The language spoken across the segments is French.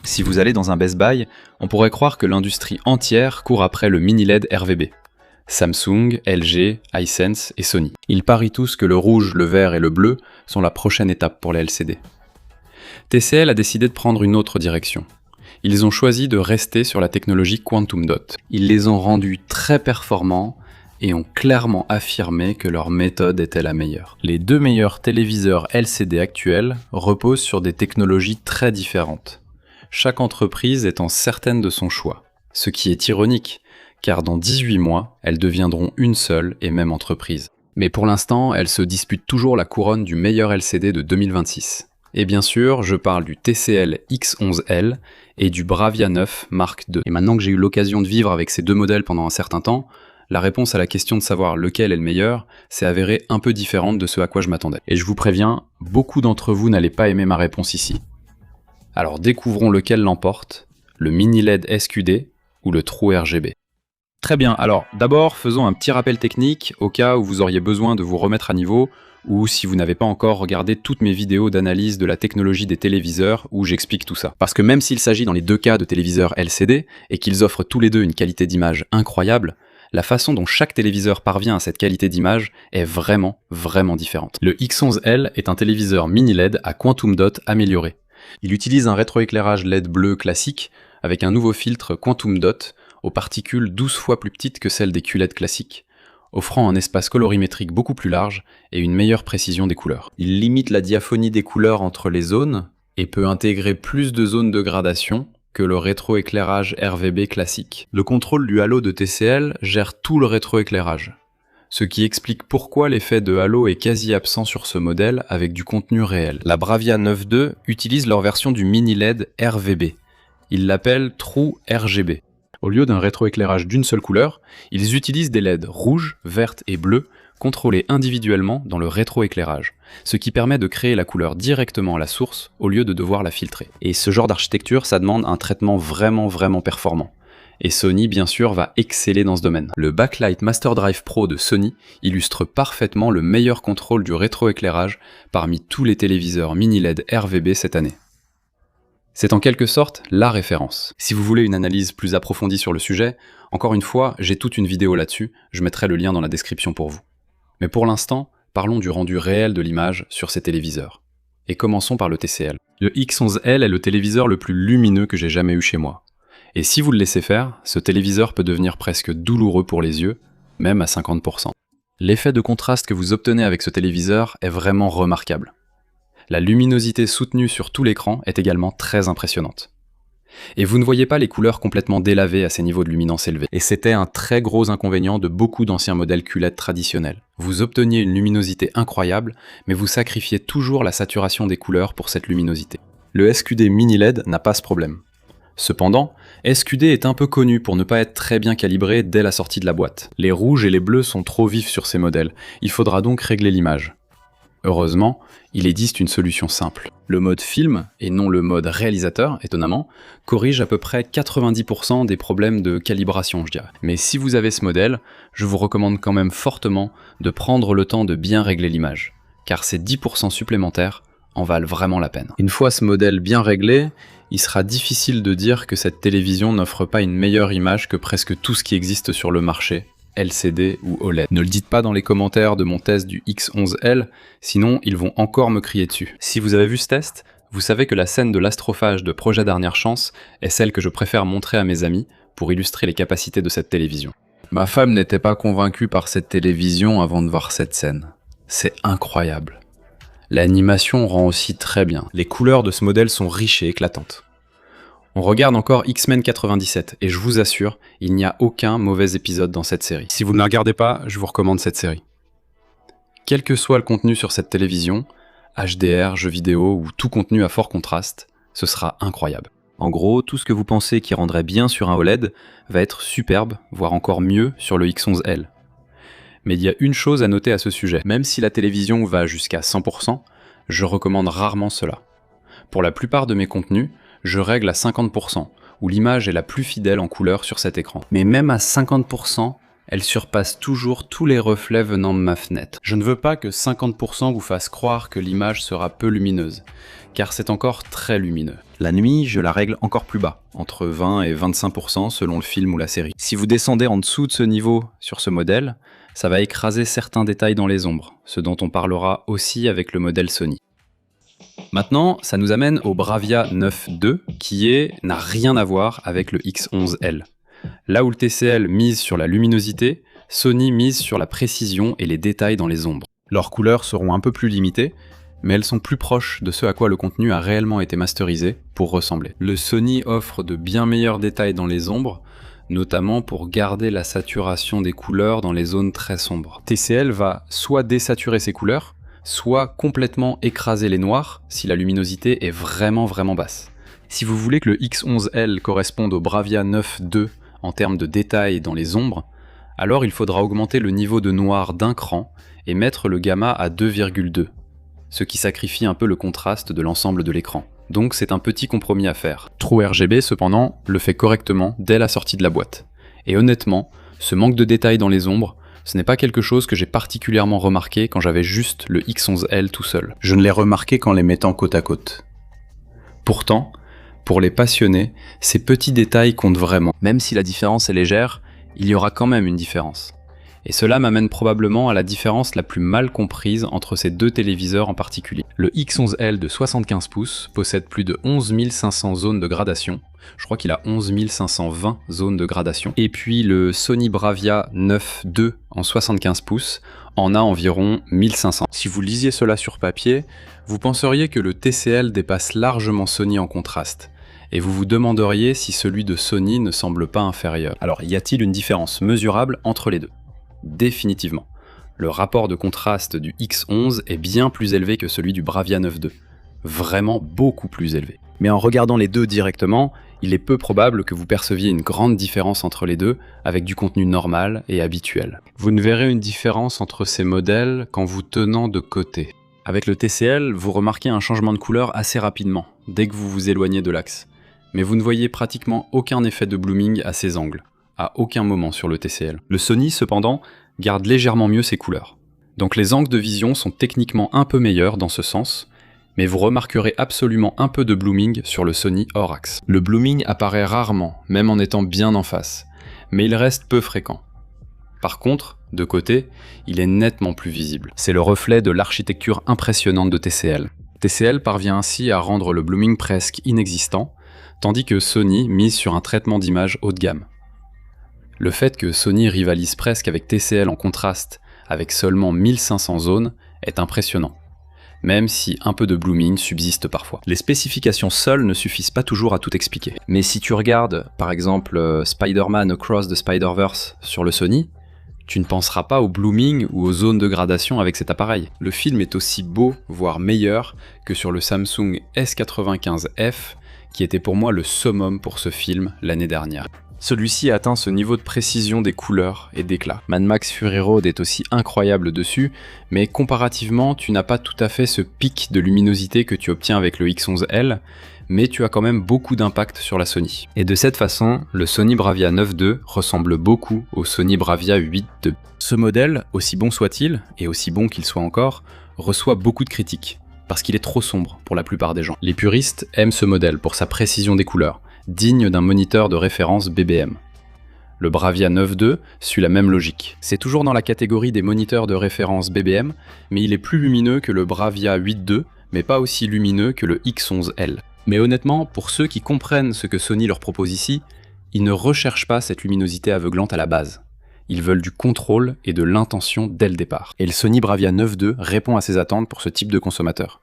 Si vous allez dans un Best Buy, on pourrait croire que l'industrie entière court après le mini LED RVB. Samsung, LG, Hisense et Sony. Ils parient tous que le rouge, le vert et le bleu sont la prochaine étape pour les LCD. TCL a décidé de prendre une autre direction. Ils ont choisi de rester sur la technologie Quantum Dot. Ils les ont rendus très performants et ont clairement affirmé que leur méthode était la meilleure. Les deux meilleurs téléviseurs LCD actuels reposent sur des technologies très différentes, chaque entreprise étant certaine de son choix. Ce qui est ironique, car dans 18 mois, elles deviendront une seule et même entreprise. Mais pour l'instant, elles se disputent toujours la couronne du meilleur LCD de 2026. Et bien sûr, je parle du TCL X11L et du Bravia 9 Mark II. Et maintenant que j'ai eu l'occasion de vivre avec ces deux modèles pendant un certain temps, la réponse à la question de savoir lequel est le meilleur s'est avérée un peu différente de ce à quoi je m'attendais. Et je vous préviens, beaucoup d'entre vous n'allez pas aimer ma réponse ici. Alors découvrons lequel l'emporte, le mini LED SQD ou le True RGB. Très bien, alors d'abord faisons un petit rappel technique au cas où vous auriez besoin de vous remettre à niveau ou si vous n'avez pas encore regardé toutes mes vidéos d'analyse de la technologie des téléviseurs où j'explique tout ça. Parce que même s'il s'agit dans les deux cas de téléviseurs LCD et qu'ils offrent tous les deux une qualité d'image incroyable, la façon dont chaque téléviseur parvient à cette qualité d'image est vraiment différente. Le X11L est un téléviseur mini LED à Quantum Dot amélioré. Il utilise un rétroéclairage LED bleu classique avec un nouveau filtre Quantum Dot aux particules 12 fois plus petites que celles des QLED classiques, offrant un espace colorimétrique beaucoup plus large et une meilleure précision des couleurs. Il limite la diaphonie des couleurs entre les zones et peut intégrer plus de zones de gradation que le rétroéclairage RVB classique. Le contrôle du halo de TCL gère tout le rétroéclairage, ce qui explique pourquoi l'effet de halo est quasi absent sur ce modèle avec du contenu réel. La Bravia 9.2 utilise leur version du mini LED RVB. Ils l'appellent True RGB. Au lieu d'un rétroéclairage d'une seule couleur, ils utilisent des LED rouges, vertes et bleues contrôlés individuellement dans le rétroéclairage, ce qui permet de créer la couleur directement à la source au lieu de devoir la filtrer. Et ce genre d'architecture, ça demande un traitement vraiment performant. Et Sony, bien sûr, va exceller dans ce domaine. Le Backlight Master Drive Pro de Sony illustre parfaitement le meilleur contrôle du rétroéclairage parmi tous les téléviseurs mini LED RVB cette année. C'est en quelque sorte la référence. Si vous voulez une analyse plus approfondie sur le sujet, encore une fois, j'ai toute une vidéo là-dessus, je mettrai le lien dans la description pour vous. Mais pour l'instant, parlons du rendu réel de l'image sur ces téléviseurs. Et commençons par le TCL. Le X11L est le téléviseur le plus lumineux que j'ai jamais eu chez moi. Et si vous le laissez faire, ce téléviseur peut devenir presque douloureux pour les yeux, même à 50%. L'effet de contraste que vous obtenez avec ce téléviseur est vraiment remarquable. La luminosité soutenue sur tout l'écran est également très impressionnante. Et vous ne voyez pas les couleurs complètement délavées à ces niveaux de luminance élevés. Et c'était un très gros inconvénient de beaucoup d'anciens modèles QLED traditionnels. Vous obteniez une luminosité incroyable, mais vous sacrifiez toujours la saturation des couleurs pour cette luminosité. Le SQD Mini LED n'a pas ce problème. Cependant, SQD est un peu connu pour ne pas être très bien calibré dès la sortie de la boîte. Les rouges et les bleus sont trop vifs sur ces modèles, il faudra donc régler l'image. Heureusement, il existe une solution simple. Le mode film, et non le mode réalisateur, étonnamment, corrige à peu près 90% des problèmes de calibration, je dirais. Mais si vous avez ce modèle, je vous recommande quand même fortement de prendre le temps de bien régler l'image, car ces 10% supplémentaires en valent vraiment la peine. Une fois ce modèle bien réglé, il sera difficile de dire que cette télévision n'offre pas une meilleure image que presque tout ce qui existe sur le marché, LCD ou OLED. Ne le dites pas dans les commentaires de mon test du X11L, sinon ils vont encore me crier dessus. Si vous avez vu ce test, vous savez que la scène de l'astrophage de Projet Dernière Chance est celle que je préfère montrer à mes amis pour illustrer les capacités de cette télévision. Ma femme n'était pas convaincue par cette télévision avant de voir cette scène. C'est incroyable. L'animation rend aussi très bien. Les couleurs de ce modèle sont riches et éclatantes. On regarde encore X-Men 97, et je vous assure, il n'y a aucun mauvais épisode dans cette série. Si vous ne la regardez pas, je vous recommande cette série. Quel que soit le contenu sur cette télévision, HDR, jeux vidéo ou tout contenu à fort contraste, ce sera incroyable. En gros, tout ce que vous pensez qui rendrait bien sur un OLED va être superbe, voire encore mieux sur le X11L. Mais il y a une chose à noter à ce sujet. Même si la télévision va jusqu'à 100%, je recommande rarement cela. Pour la plupart de mes contenus, je règle à 50%, où l'image est la plus fidèle en couleur sur cet écran. Mais même à 50%, elle surpasse toujours tous les reflets venant de ma fenêtre. Je ne veux pas que 50% vous fasse croire que l'image sera peu lumineuse, car c'est encore très lumineux. La nuit, je la règle encore plus bas, entre 20 et 25% selon le film ou la série. Si vous descendez en dessous de ce niveau sur ce modèle, ça va écraser certains détails dans les ombres, ce dont on parlera aussi avec le modèle Sony. Maintenant, ça nous amène au Bravia 9 II, qui n'a rien à voir avec le X11L. Là où le TCL mise sur la luminosité, Sony mise sur la précision et les détails dans les ombres. Leurs couleurs seront un peu plus limitées, mais elles sont plus proches de ce à quoi le contenu a réellement été masterisé pour ressembler. Le Sony offre de bien meilleurs détails dans les ombres, notamment pour garder la saturation des couleurs dans les zones très sombres. TCL va soit désaturer ses couleurs, soit complètement écraser les noirs si la luminosité est vraiment basse. Si vous voulez que le X11L corresponde au Bravia 9 II en termes de détails dans les ombres, alors il faudra augmenter le niveau de noir d'un cran et mettre le gamma à 2,2. Ce qui sacrifie un peu le contraste de l'ensemble de l'écran. Donc c'est un petit compromis à faire. TrueRGB cependant le fait correctement dès la sortie de la boîte. Et honnêtement, ce manque de détails dans les ombres, ce n'est pas quelque chose que j'ai particulièrement remarqué quand j'avais juste le X11L tout seul. Je ne l'ai remarqué qu'en les mettant côte à côte. Pourtant, pour les passionnés, ces petits détails comptent vraiment. Même si la différence est légère, il y aura quand même une différence. Et cela m'amène probablement à la différence la plus mal comprise entre ces deux téléviseurs en particulier. Le X11L de 75 pouces possède plus de 11 500 zones de gradation. Je crois qu'il a 11 520 zones de gradation. Et puis le Sony Bravia 9 II en 75 pouces en a environ 1500. Si vous lisiez cela sur papier, vous penseriez que le TCL dépasse largement Sony en contraste. Et vous vous demanderiez si celui de Sony ne semble pas inférieur. Alors y a-t-il une différence mesurable entre les deux ? Définitivement. Le rapport de contraste du X11 est bien plus élevé que celui du Bravia 9 II. Vraiment beaucoup plus élevé. Mais en regardant les deux directement, il est peu probable que vous perceviez une grande différence entre les deux avec du contenu normal et habituel. Vous ne verrez une différence entre ces modèles qu'en vous tenant de côté. Avec le TCL, vous remarquez un changement de couleur assez rapidement, dès que vous vous éloignez de l'axe. Mais vous ne voyez pratiquement aucun effet de blooming à ces angles. À aucun moment sur le TCL. Le Sony, cependant, garde légèrement mieux ses couleurs. Donc les angles de vision sont techniquement un peu meilleurs dans ce sens, mais vous remarquerez absolument un peu de blooming sur le Sony hors axe. Le blooming apparaît rarement, même en étant bien en face, mais il reste peu fréquent. Par contre, de côté, il est nettement plus visible. C'est le reflet de l'architecture impressionnante de TCL. TCL parvient ainsi à rendre le blooming presque inexistant, tandis que Sony mise sur un traitement d'image haut de gamme. Le fait que Sony rivalise presque avec TCL en contraste, avec seulement 1500 zones, est impressionnant, même si un peu de blooming subsiste parfois. Les spécifications seules ne suffisent pas toujours à tout expliquer. Mais si tu regardes, par exemple, Spider-Man Across the Spider-Verse sur le Sony, tu ne penseras pas au blooming ou aux zones de gradation avec cet appareil. Le film est aussi beau, voire meilleur, que sur le Samsung S95F, qui était pour moi le summum pour ce film l'année dernière. Celui-ci atteint ce niveau de précision des couleurs et d'éclat. Mad Max Fury Road est aussi incroyable dessus, mais comparativement, tu n'as pas tout à fait ce pic de luminosité que tu obtiens avec le X11L, mais tu as quand même beaucoup d'impact sur la Sony. Et de cette façon, le Sony Bravia 9 II ressemble beaucoup au Sony Bravia 8 II. Ce modèle, aussi bon soit-il, et aussi bon qu'il soit encore, reçoit beaucoup de critiques, parce qu'il est trop sombre pour la plupart des gens. Les puristes aiment ce modèle pour sa précision des couleurs, digne d'un moniteur de référence BBM. Le Bravia 9 II suit la même logique. C'est toujours dans la catégorie des moniteurs de référence BBM, mais il est plus lumineux que le Bravia 8 II, mais pas aussi lumineux que le X11L. Mais honnêtement, pour ceux qui comprennent ce que Sony leur propose ici, ils ne recherchent pas cette luminosité aveuglante à la base. Ils veulent du contrôle et de l'intention dès le départ. Et le Sony Bravia 9 II répond à ces attentes pour ce type de consommateur.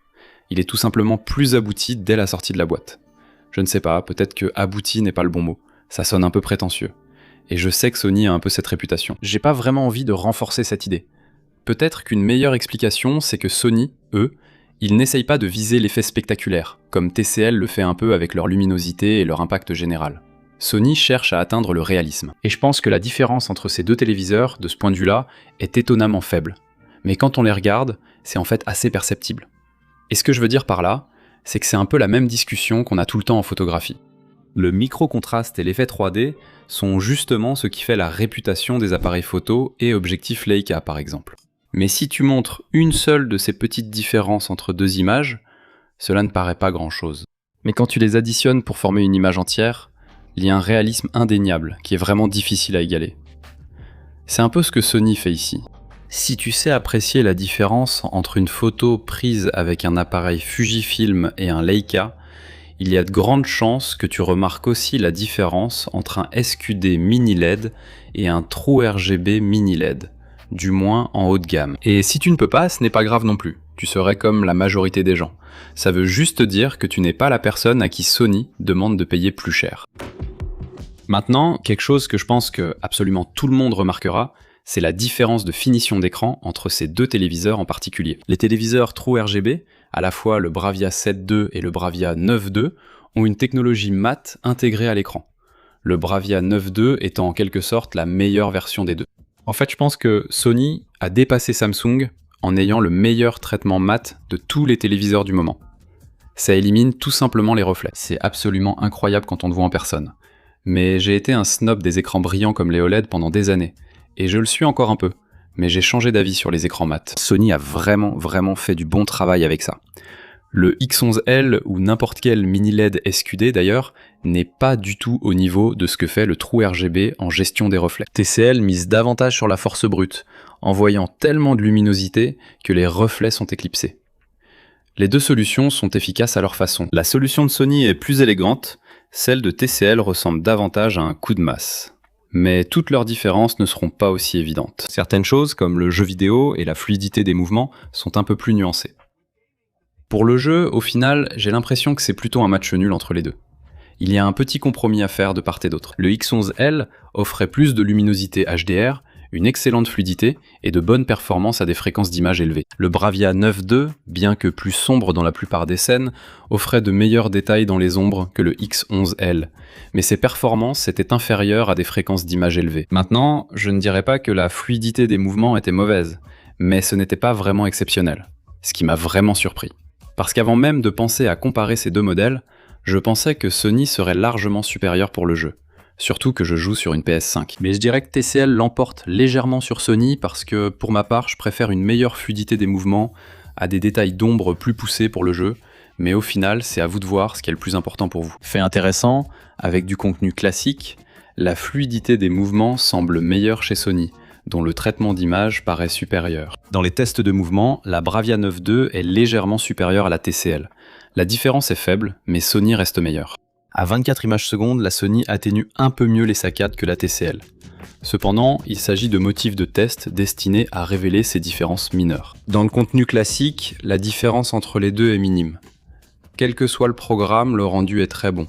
Il est tout simplement plus abouti dès la sortie de la boîte. Je ne sais pas, peut-être que abouti n'est pas le bon mot, ça sonne un peu prétentieux. Et je sais que Sony a un peu cette réputation. J'ai pas vraiment envie de renforcer cette idée. Peut-être qu'une meilleure explication, c'est que Sony, eux, ils n'essayent pas de viser l'effet spectaculaire, comme TCL le fait un peu avec leur luminosité et leur impact général. Sony cherche à atteindre le réalisme. Et je pense que la différence entre ces deux téléviseurs, de ce point de vue-là, est étonnamment faible. Mais quand on les regarde, c'est en fait assez perceptible. Et ce que je veux dire par là, c'est que c'est un peu la même discussion qu'on a tout le temps en photographie. Le micro-contraste et l'effet 3D sont justement ce qui fait la réputation des appareils photo et objectifs Leica par exemple. Mais si tu montres une seule de ces petites différences entre deux images, cela ne paraît pas grand-chose. Mais quand tu les additionnes pour former une image entière, il y a un réalisme indéniable qui est vraiment difficile à égaler. C'est un peu ce que Sony fait ici. Si tu sais apprécier la différence entre une photo prise avec un appareil Fujifilm et un Leica, il y a de grandes chances que tu remarques aussi la différence entre un SQD mini LED et un True RGB mini LED, du moins en haut de gamme. Et si tu ne peux pas, ce n'est pas grave non plus, tu serais comme la majorité des gens. Ça veut juste dire que tu n'es pas la personne à qui Sony demande de payer plus cher. Maintenant, quelque chose que je pense que absolument tout le monde remarquera, c'est la différence de finition d'écran entre ces deux téléviseurs en particulier. Les téléviseurs True RGB, à la fois le Bravia 7.2 et le Bravia 9.2, ont une technologie mat intégrée à l'écran. Le Bravia 9.2 étant en quelque sorte la meilleure version des deux. En fait, je pense que Sony a dépassé Samsung en ayant le meilleur traitement mat de tous les téléviseurs du moment. Ça élimine tout simplement les reflets. C'est absolument incroyable quand on te voit en personne. Mais j'ai été un snob des écrans brillants comme les OLED pendant des années. Et je le suis encore un peu, mais j'ai changé d'avis sur les écrans mat. Sony a vraiment fait du bon travail avec ça. Le X11L ou n'importe quel mini LED SQD d'ailleurs n'est pas du tout au niveau de ce que fait le True RGB en gestion des reflets. TCL mise davantage sur la force brute, envoyant tellement de luminosité que les reflets sont éclipsés. Les deux solutions sont efficaces à leur façon. La solution de Sony est plus élégante, celle de TCL ressemble davantage à un coup de masse. Mais toutes leurs différences ne seront pas aussi évidentes. Certaines choses, comme le jeu vidéo et la fluidité des mouvements, sont un peu plus nuancées. Pour le jeu, au final, j'ai l'impression que c'est plutôt un match nul entre les deux. Il y a un petit compromis à faire de part et d'autre. Le X11L offrait plus de luminosité HDR, une excellente fluidité et de bonnes performances à des fréquences d'image élevées. Le Bravia 9.2, bien que plus sombre dans la plupart des scènes, offrait de meilleurs détails dans les ombres que le X11L, mais ses performances étaient inférieures à des fréquences d'image élevées. Maintenant, je ne dirais pas que la fluidité des mouvements était mauvaise, mais ce n'était pas vraiment exceptionnel, ce qui m'a vraiment surpris. Parce qu'avant même de penser à comparer ces deux modèles, je pensais que Sony serait largement supérieur pour le jeu. Surtout que je joue sur une PS5. Mais je dirais que TCL l'emporte légèrement sur Sony parce que, pour ma part, je préfère une meilleure fluidité des mouvements à des détails d'ombre plus poussés pour le jeu, mais au final, c'est à vous de voir ce qui est le plus important pour vous. Fait intéressant, avec du contenu classique, la fluidité des mouvements semble meilleure chez Sony, dont le traitement d'image paraît supérieur. Dans les tests de mouvement, la Bravia 9.2 est légèrement supérieure à la TCL. La différence est faible, mais Sony reste meilleure. À 24 images secondes, la Sony atténue un peu mieux les saccades que la TCL. Cependant, il s'agit de motifs de test destinés à révéler ces différences mineures. Dans le contenu classique, la différence entre les deux est minime. Quel que soit le programme, le rendu est très bon.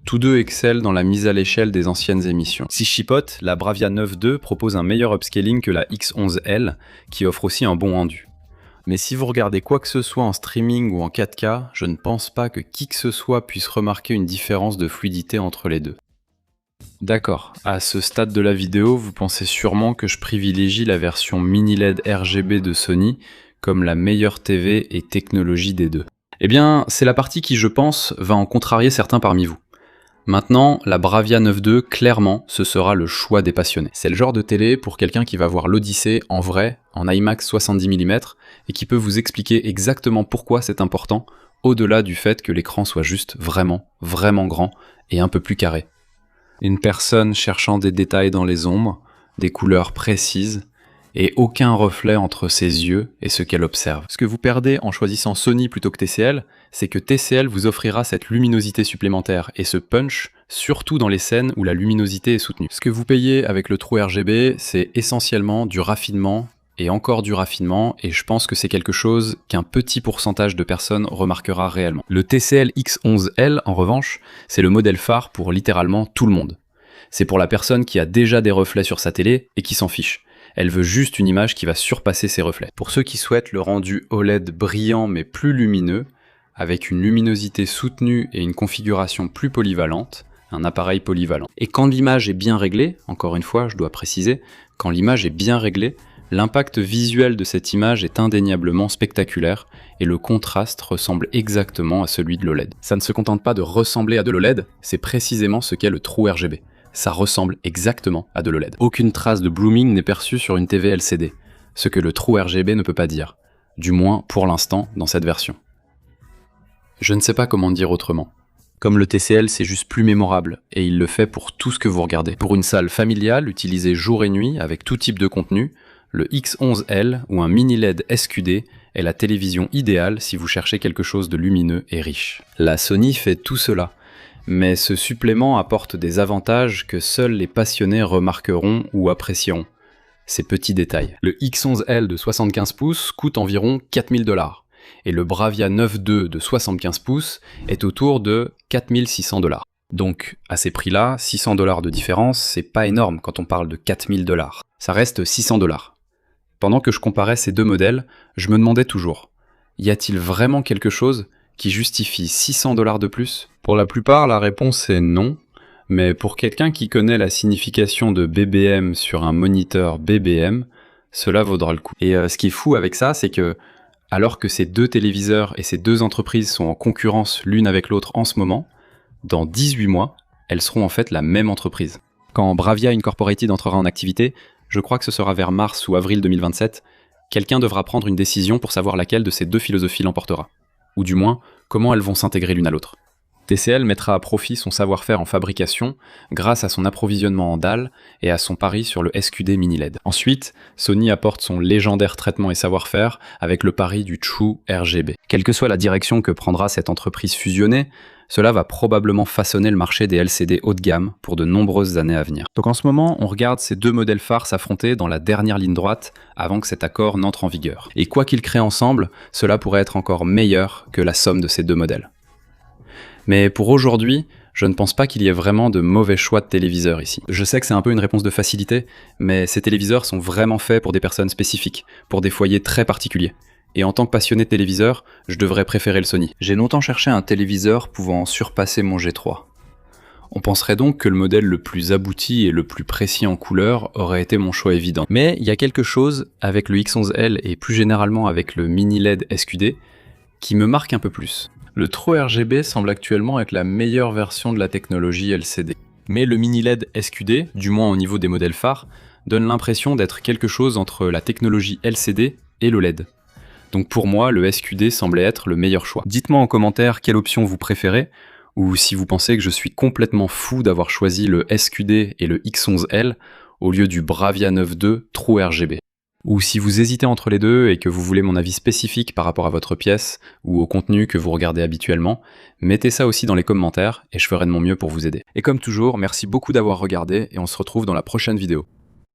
Tous deux excellent dans la mise à l'échelle des anciennes émissions. Si je chipote, la Bravia 9.2 propose un meilleur upscaling que la X11L, qui offre aussi un bon rendu. Mais si vous regardez quoi que ce soit en streaming ou en 4K, je ne pense pas que qui que ce soit puisse remarquer une différence de fluidité entre les deux. D'accord, à ce stade de la vidéo, vous pensez sûrement que je privilégie la version mini LED RGB de Sony comme la meilleure TV et technologie des deux. Eh bien, c'est la partie qui, je pense, va en contrarier certains parmi vous. Maintenant, la Bravia 9.2, clairement, ce sera le choix des passionnés. C'est le genre de télé pour quelqu'un qui va voir l'Odyssée en vrai, en IMAX 70 mm, et qui peut vous expliquer exactement pourquoi c'est important, au-delà du fait que l'écran soit juste vraiment grand et un peu plus carré. Une personne cherchant des détails dans les ombres, des couleurs précises, et aucun reflet entre ses yeux et ce qu'elle observe. Ce que vous perdez en choisissant Sony plutôt que TCL, c'est que TCL vous offrira cette luminosité supplémentaire et ce punch, surtout dans les scènes où la luminosité est soutenue. Ce que vous payez avec le True RGB, c'est essentiellement du raffinement et encore du raffinement, et je pense que c'est quelque chose qu'un petit pourcentage de personnes remarquera réellement. Le TCL X11L, en revanche, c'est le modèle phare pour littéralement tout le monde. C'est pour la personne qui a déjà des reflets sur sa télé et qui s'en fiche. Elle veut juste une image qui va surpasser ses reflets. Pour ceux qui souhaitent le rendu OLED brillant mais plus lumineux, avec une luminosité soutenue et une configuration plus polyvalente, un appareil polyvalent. Et quand l'image est bien réglée, encore une fois je dois préciser, quand l'image est bien réglée, L'impact visuel de cette image est indéniablement spectaculaire et le contraste ressemble exactement à celui de l'OLED. Ça ne se contente pas de ressembler à de l'OLED, c'est précisément ce qu'est le trou RGB. Ça ressemble exactement à de l'OLED. Aucune trace de blooming n'est perçue sur une TV LCD, ce que le trou RGB ne peut pas dire, du moins pour l'instant dans cette version. Je ne sais pas comment dire autrement. Comme le TCL, c'est juste plus mémorable, et il le fait pour tout ce que vous regardez. Pour une salle familiale, utilisée jour et nuit, avec tout type de contenu, le X11L ou un mini LED SQD est la télévision idéale si vous cherchez quelque chose de lumineux et riche. La Sony fait tout cela, mais ce supplément apporte des avantages que seuls les passionnés remarqueront ou apprécieront. Ces petits détails. Le X11L de 75 pouces coûte environ 4000 $, et le Bravia 9.2 de 75 pouces est autour de 4600 $. Donc, à ces prix-là, 600 $ de différence, c'est pas énorme quand on parle de 4000 $. Ça reste 600 $. Pendant que je comparais ces deux modèles, je me demandais toujours, y a-t-il vraiment quelque chose qui justifie 600 $ de plus? Pour la plupart, la réponse est non, mais pour quelqu'un qui connaît la signification de BBM sur un moniteur BBM, cela vaudra le coup. Et ce qui est fou avec ça, c'est que, alors que ces deux téléviseurs et ces deux entreprises sont en concurrence l'une avec l'autre en ce moment, dans 18 mois, elles seront en fait la même entreprise. Quand Bravia Incorporated entrera en activité, je crois que ce sera vers mars ou avril 2027, quelqu'un devra prendre une décision pour savoir laquelle de ces deux philosophies l'emportera. Ou du moins, comment elles vont s'intégrer l'une à l'autre. TCL mettra à profit son savoir-faire en fabrication grâce à son approvisionnement en dalles et à son pari sur le SQD mini LED. Ensuite, Sony apporte son légendaire traitement et savoir-faire avec le pari du True RGB. Quelle que soit la direction que prendra cette entreprise fusionnée, cela va probablement façonner le marché des LCD haut de gamme pour de nombreuses années à venir. Donc en ce moment, on regarde ces deux modèles phares s'affronter dans la dernière ligne droite avant que cet accord n'entre en vigueur. Et quoi qu'ils créent ensemble, cela pourrait être encore meilleur que la somme de ces deux modèles. Mais pour aujourd'hui, je ne pense pas qu'il y ait vraiment de mauvais choix de téléviseurs ici. Je sais que c'est un peu une réponse de facilité, mais ces téléviseurs sont vraiment faits pour des personnes spécifiques, pour des foyers très particuliers. Et en tant que passionné de téléviseur, je devrais préférer le Sony. J'ai longtemps cherché un téléviseur pouvant surpasser mon G3. On penserait donc que le modèle le plus abouti et le plus précis en couleur aurait été mon choix évident. Mais il y a quelque chose avec le X11L et plus généralement avec le mini LED SQD qui me marque un peu plus. Le True RGB semble actuellement être la meilleure version de la technologie LCD. Mais le mini LED SQD, du moins au niveau des modèles phares, donne l'impression d'être quelque chose entre la technologie LCD et le LED. Donc pour moi, le SQD semblait être le meilleur choix. Dites-moi en commentaire quelle option vous préférez, ou si vous pensez que je suis complètement fou d'avoir choisi le SQD et le X11L au lieu du Bravia 9.2 True RGB. Ou si vous hésitez entre les deux et que vous voulez mon avis spécifique par rapport à votre pièce ou au contenu que vous regardez habituellement, mettez ça aussi dans les commentaires et je ferai de mon mieux pour vous aider. Et comme toujours, merci beaucoup d'avoir regardé et on se retrouve dans la prochaine vidéo.